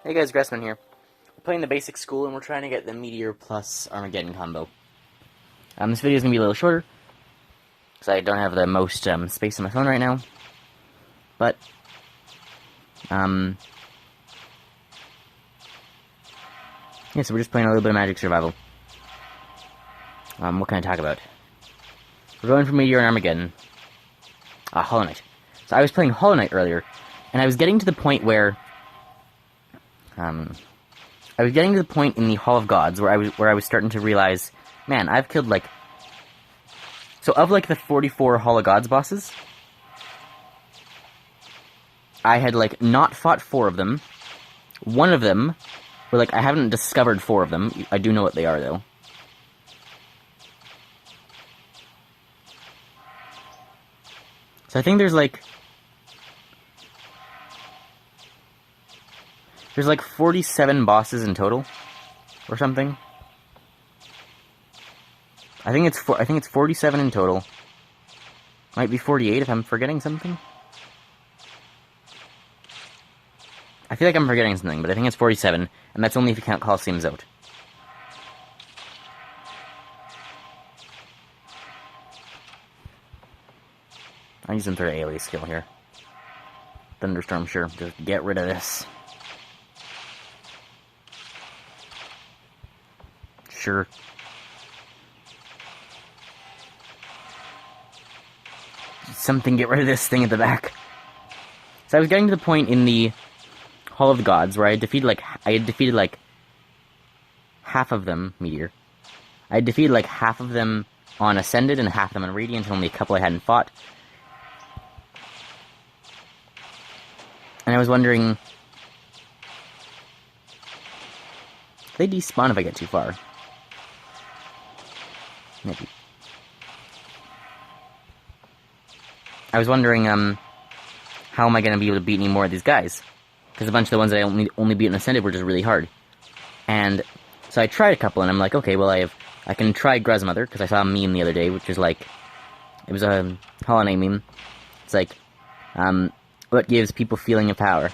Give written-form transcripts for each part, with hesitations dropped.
Hey guys, Gressman here. We're playing the basic school and we're trying to get the Meteor plus Armageddon combo. This video is going to be a little shorter, because I don't have the most space on my phone right now. But, yeah, so we're just playing a little bit of Magic Survival. What can I talk about? We're going for Meteor and Armageddon. Hollow Knight. So I was playing Hollow Knight earlier, and I was getting to the point where, I was getting to the point in the Hall of Gods where I was starting to realize, man, I've killed so of the 44 Hall of Gods bosses, I had not fought 4 of them. One of them, or I haven't discovered 4 of them. I do know what they are though. So I think there's 47 bosses in total, or something. I think it's 47 in total. Might be 48 if I'm forgetting something. I feel like I'm forgetting something, but I think it's 47, and that's only if you count Colosseum's out. I'll use some sort of AoE skill here. Thunderstorm, sure. Just get rid of this. Sure. Something, get rid of this thing at the back. So I was getting to the point in the Hall of the Gods where I had defeated half of them, Meteor. I had defeated half of them on Ascended and half of them on Radiant, and only a couple I hadn't fought. And I was wondering, they despawn if I get too far. Maybe. I was wondering, how am I going to be able to beat any more of these guys? Because a bunch of the ones that I only beat in Ascended were just really hard. And so I tried a couple, and I'm like, okay, well, I can try Grezmother, because I saw a meme the other day, which is it was a Hollow Knight meme. It's what gives people feelings of power?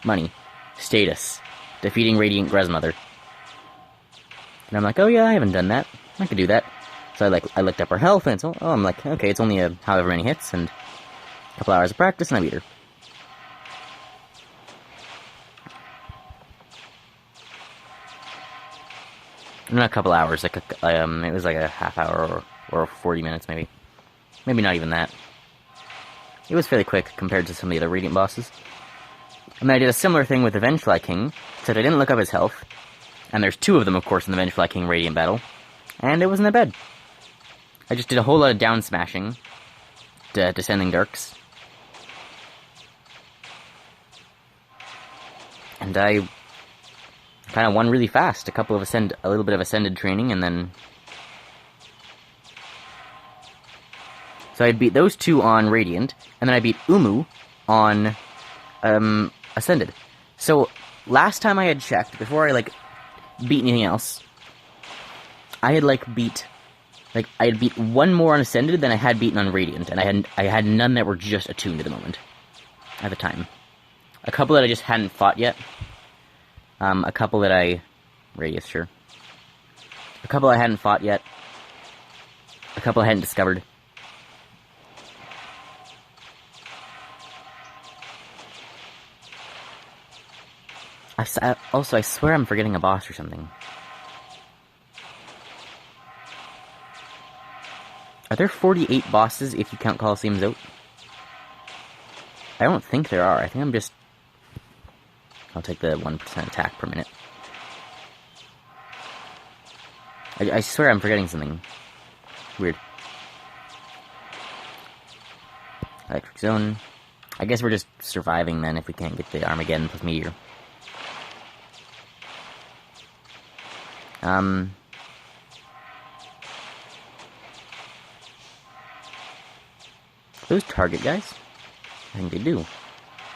Money. Status. Defeating Radiant Grezmother. And I'm like, oh yeah, I haven't done that. I could do that. So I looked up her health, and I'm like, okay, it's only however many hits, and a couple hours of practice, and I beat her. Not a couple hours, it was a half hour or 40 minutes, maybe. Maybe not even that. It was fairly quick compared to some of the other Radiant bosses. And then I did a similar thing with the Vengefly King, except I didn't look up his health. And there's 2 of them, of course, in the Vengefly King Radiant battle. And it wasn't that bad. I just did a whole lot of down smashing. Descending Darks. And I kind of won really fast. A little bit of Ascended training, and then... So I beat those 2 on Radiant, and then I beat Umu on Ascended. So last time I had checked, before I beat anything else, I had beat 1 more on Ascended than I had beaten on Radiant, and I had none that were just attuned at the moment. At the time. A couple that I just hadn't fought yet. A couple that Radius, sure. A couple I hadn't fought yet. A couple I hadn't discovered. Also, I swear I'm forgetting a boss or something. Are there 48 bosses if you count Colosseum's out? I don't think there are. I think I'm just... I'll take the 1% attack per minute. I swear I'm forgetting something. Weird. Electric Zone. I guess we're just surviving then if we can't get the Armageddon plus Meteor. Those target guys? I think they do.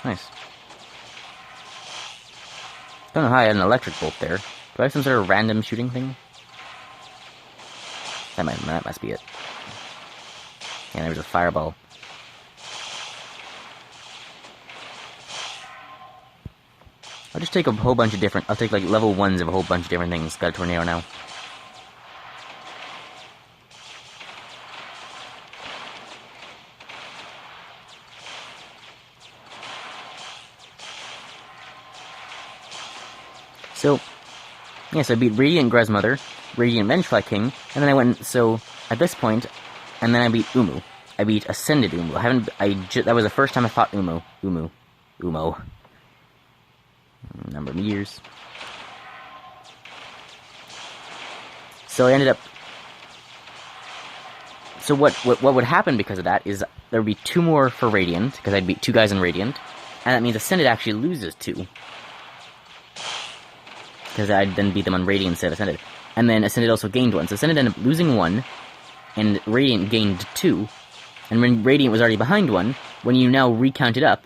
Nice. Don't know how I had an electric bolt there. Do I have some sort of random shooting thing? That must be it. And there was a fireball. I'll just take a whole bunch of different... I'll take, like, level 1s of a whole bunch of different things. Got a tornado now. So, yeah, so I beat Radiant Grezmother, Radiant Vengefly King, and then I went, so, at this point, and then I beat Umu. I beat Ascended Umu. That was the first time I fought Umu. Number of years. So I ended up... So what would happen because of that is there would be 2 more for Radiant, because I'd beat 2 guys in Radiant, and that means Ascended actually loses 2. Because I'd then beat them on Radiant instead of Ascended. And then Ascended also gained 1. So Ascended ended up losing 1, and Radiant gained 2. And when Radiant was already behind 1, when you now recount it up,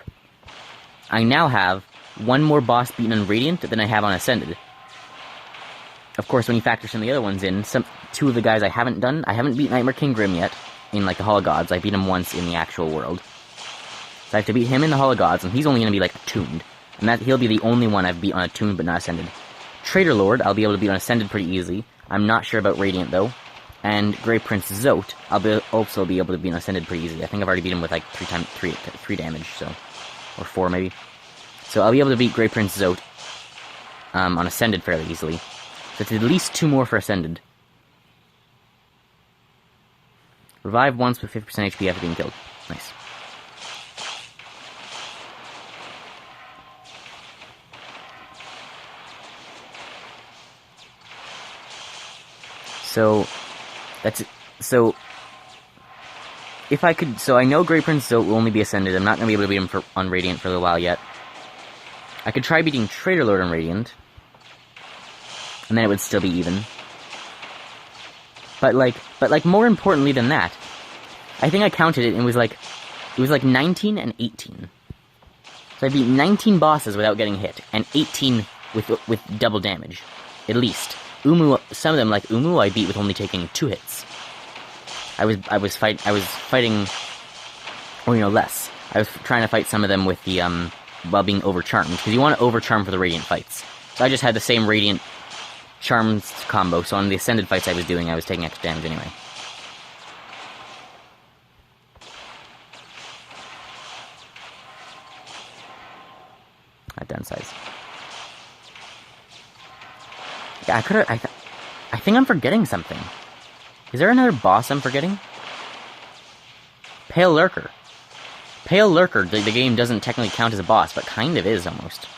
I now have 1 more boss beaten on Radiant than I have on Ascended. Of course, when you factor some of the other ones in, 2 of the guys I haven't done, I haven't beat Nightmare King Grim yet, in, like, the Hall of Gods. I beat him once in the actual world. So I have to beat him in the Hall of Gods, and he's only going to be, like, attuned. And he'll be the only one I've beat on attuned but not Ascended. Traitor Lord, I'll be able to beat on Ascended pretty easily. I'm not sure about Radiant, though. And Grey Prince Zote, I'll also be able to beat on Ascended pretty easily. I think I've already beat him with, like, 3 damage, so... Or 4, maybe. So I'll be able to beat Grey Prince Zote on Ascended fairly easily. So it's at least 2 more for Ascended. Revive once with 50% HP after being killed. Nice. So, that's it. So, if I could... So I know Grey Prince Zote will only be Ascended. I'm not going to be able to beat him on Radiant for a little while yet. I could try beating Traitor Lord on Radiant. And then it would still be even. But more importantly than that, I think I counted it and it was like 19 and 18. So I beat 19 bosses without getting hit, and 18 with double damage. At least. Umu, some of them, like Umu, I beat with only taking 2 hits. I was fighting, or, you know, less. I was trying to fight some of them with the, while being overcharmed, because you want to overcharm for the Radiant fights. So I just had the same Radiant Charms combo, so on the Ascended fights I was doing, I was taking extra damage anyway. Downsize. Yeah, I think I'm forgetting something. Is there another boss I'm forgetting? Pale Lurker. Pale Lurker, the game doesn't technically count as a boss, but kind of is, almost.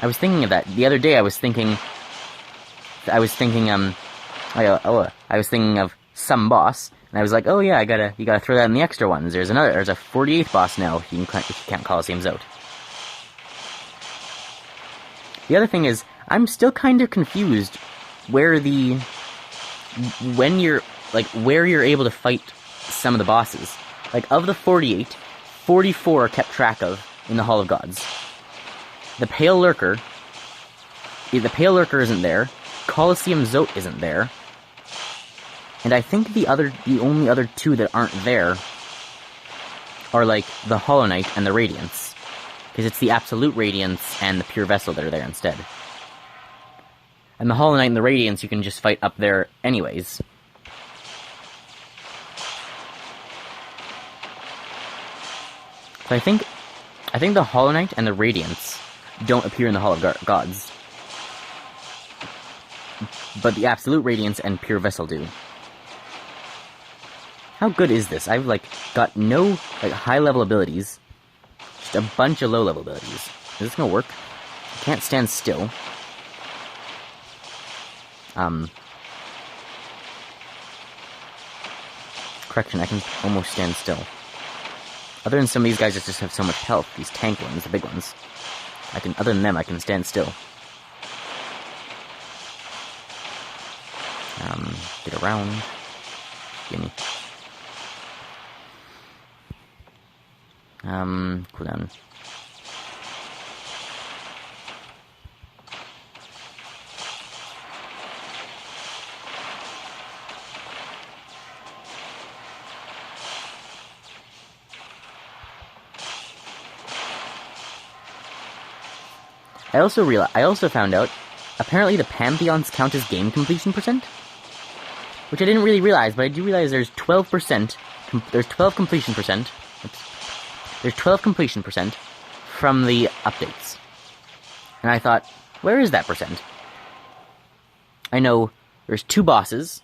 I was thinking of that. The other day I was thinking of some boss, and I was like, oh yeah, you gotta throw that in the extra ones. There's a 48th boss now, if you can't Coliseum Zote. The other thing is, I'm still kind of confused where you're able to fight some of the bosses. Like, of the 48, 44 are kept track of in the Hall of Gods. The Pale Lurker isn't there. Coliseum Zote isn't there. And I think the only other 2 that aren't there are, like, the Hollow Knight and the Radiance. Because it's the Absolute Radiance and the Pure Vessel that are there instead. And the Hollow Knight and the Radiance you can just fight up there anyways. So I think the Hollow Knight and the Radiance don't appear in the Hall of Gods. But the Absolute Radiance and Pure Vessel do. How good is this? I've, like, got no, like, high-level abilities. Just a bunch of low-level abilities. Is this gonna work? I can't stand still. Correction, I can almost stand still. Other than some of these guys that just have so much health, these tank ones, the big ones. Other than them, I can stand still. Get around. Gimme. Cooldown. I also found out, apparently the Pantheons count as game completion percent? Which I didn't really realize, but I do realize there's 12%, there's 12 completion percent, there's 12 completion percent from the updates. And I thought, where is that percent? I know there's 2 bosses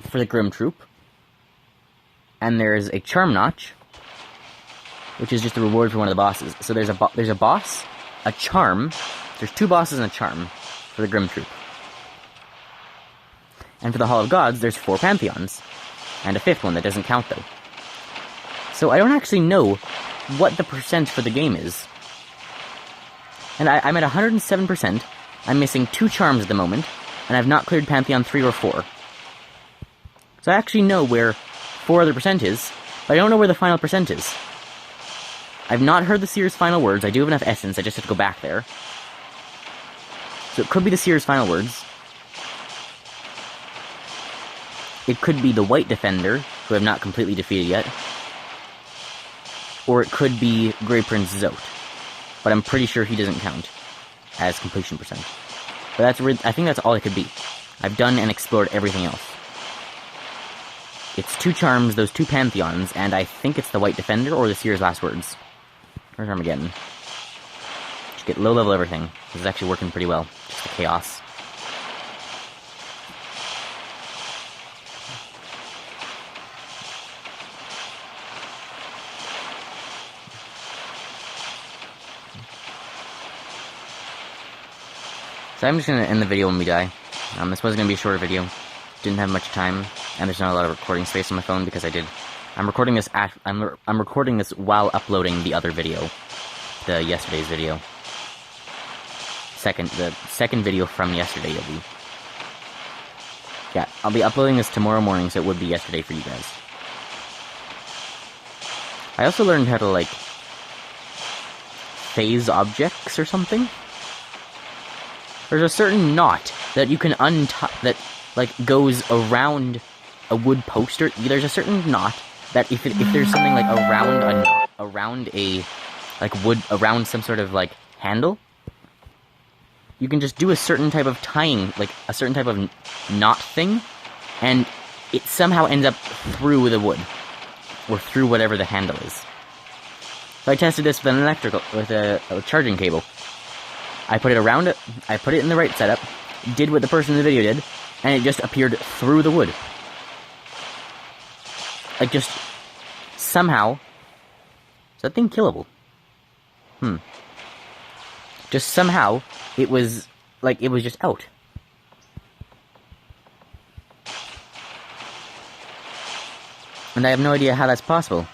for the Grim Troop, and there's a Charm Notch, which is just a reward for one of the bosses. So there's a boss, a charm, there's 2 bosses and a charm for the Grim Troop. And for the Hall of Gods, there's 4 Pantheons, and a 5th one that doesn't count, though. So I don't actually know what the percent for the game is. And I'm at 107%, I'm missing 2 charms at the moment, and I've not cleared Pantheon 3 or 4. So I actually know where 4 other percent is, but I don't know where the final percent is. I've not heard the Seer's final words, I do have enough essence, I just have to go back there. So it could be the Seer's final words. It could be the White Defender, who I've not completely defeated yet. Or it could be Grey Prince Zote. But I'm pretty sure he doesn't count as completion percent. But I think that's all it could be. I've done and explored everything else. It's 2 charms, those 2 Pantheons, and I think it's the White Defender or the Seer's last words. Where's Armageddon? Just get low level everything. This is actually working pretty well. Just the chaos. So I'm just going to end the video when we die. This was going to be a shorter video. Didn't have much time, and there's not a lot of recording space on my phone because I'm recording this I'm recording this while uploading the other video, the yesterday's video. The second video from yesterday. I'll be uploading this tomorrow morning, so it would be yesterday for you guys. I also learned how to like phase objects or something. There's a certain knot that you can untie that like goes around a wood poster. There's a certain knot that if there's something like around some sort of like handle, you can just do a certain type of tying, like a certain type of knot thing, and it somehow ends up through the wood or through whatever the handle is. So I tested this with a charging cable. I put it around it, I put it in the right setup, did what the person in the video did, and it just appeared through the wood. Like, just somehow... Is that thing killable? Just somehow, it was just out. And I have no idea how that's possible.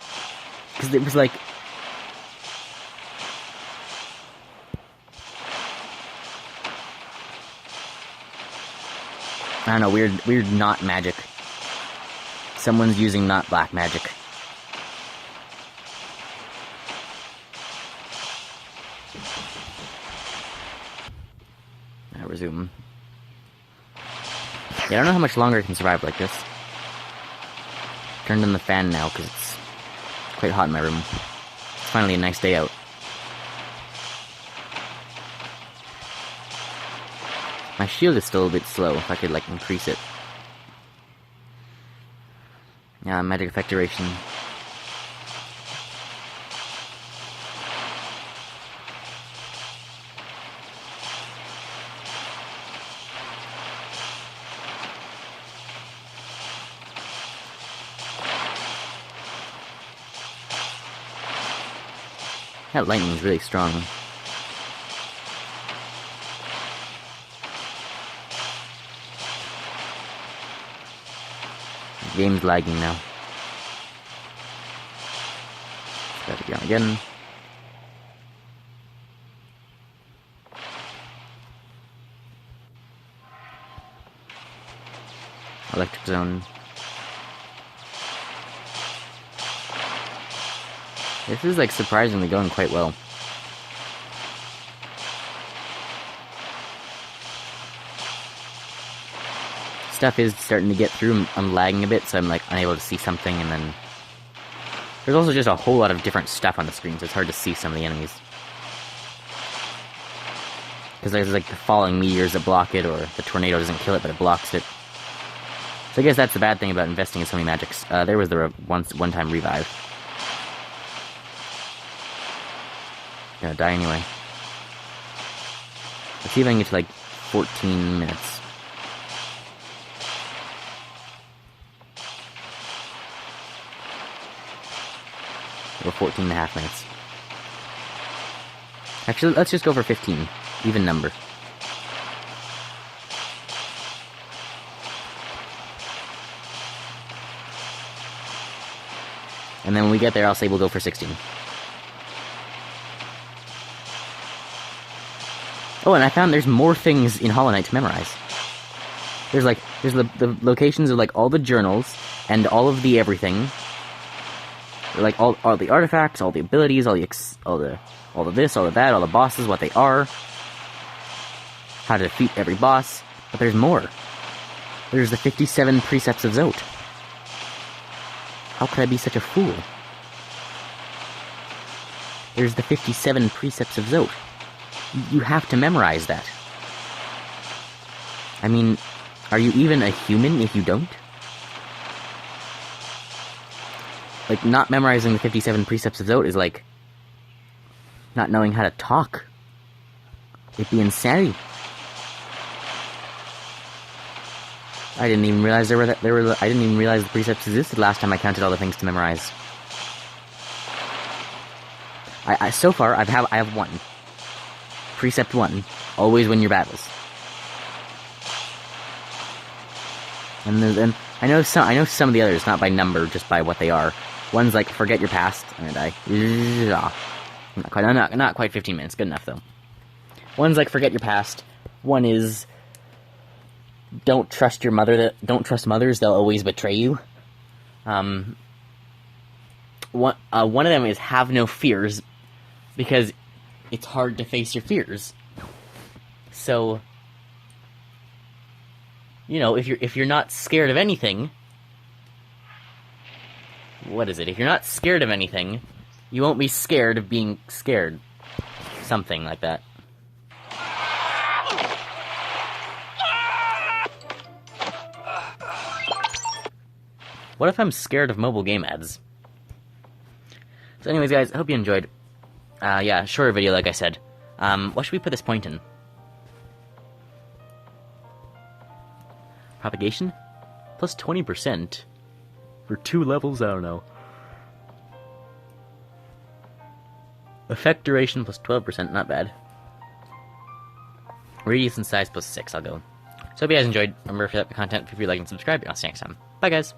Because it was like... I don't know, weird knot magic. Someone's using not black magic. Now resume. Yeah, I don't know how much longer I can survive like this. Turned on the fan now because it's quite hot in my room. It's finally a nice day out. My shield is still a bit slow, if I could, like, increase it. Yeah, magic effect duration. That lightning is really strong. The game's lagging now. Got to go again. Electric zone. This is like surprisingly going quite well. Stuff is starting to get through. I'm lagging a bit, so I'm like unable to see something, and then there's also just a whole lot of different stuff on the screen, so it's hard to see some of the enemies. Because there's like the falling meteors that block it, or the tornado doesn't kill it, but it blocks it. So I guess that's the bad thing about investing in so many magics. There was the one-time revive. Gonna die anyway. Let's see if I can get to like 14 minutes. Or 14 and a half minutes. Actually, let's just go for 15. Even number. And then when we get there, I'll say we'll go for 16. Oh, and I found there's more things in Hollow Knight to memorize. There's the locations of like all the journals and all of the everything. Like all the artifacts, all the abilities, all of this, all of that, all the bosses, what they are, how to defeat every boss. But there's more. There's the 57 precepts of Zote. How could I be such a fool? There's the 57 precepts of Zote. You have to memorize that. I mean, are you even a human if you don't? Like, not memorizing the 57 precepts of Zote is like not knowing how to talk. It'd be insanity. I didn't even realize I didn't even realize the precepts existed last time I counted all the things to memorize. So far I have one. Precept 1: always win your battles. And then I know some of the others, not by number, just by what they are. One's like forget your past, and I die. Not quite 15 minutes. Good enough though. One's like forget your past. One is don't trust your mother. Don't trust mothers; they'll always betray you. One of them is have no fears, because it's hard to face your fears. So, you know, if you're not scared of anything, what is it? If you're not scared of anything, you won't be scared of being scared. Something like that. What if I'm scared of mobile game ads? So anyways, guys, I hope you enjoyed. Yeah, shorter video, like I said. What should we put this point in? Propagation? Plus 20%? For 2 levels? I don't know. Effect duration plus 12%, not bad. Radius and size plus 6, I'll go. So hope you guys enjoyed. Remember, if you like the content, feel free to like and subscribe, and I'll see you next time. Bye, guys!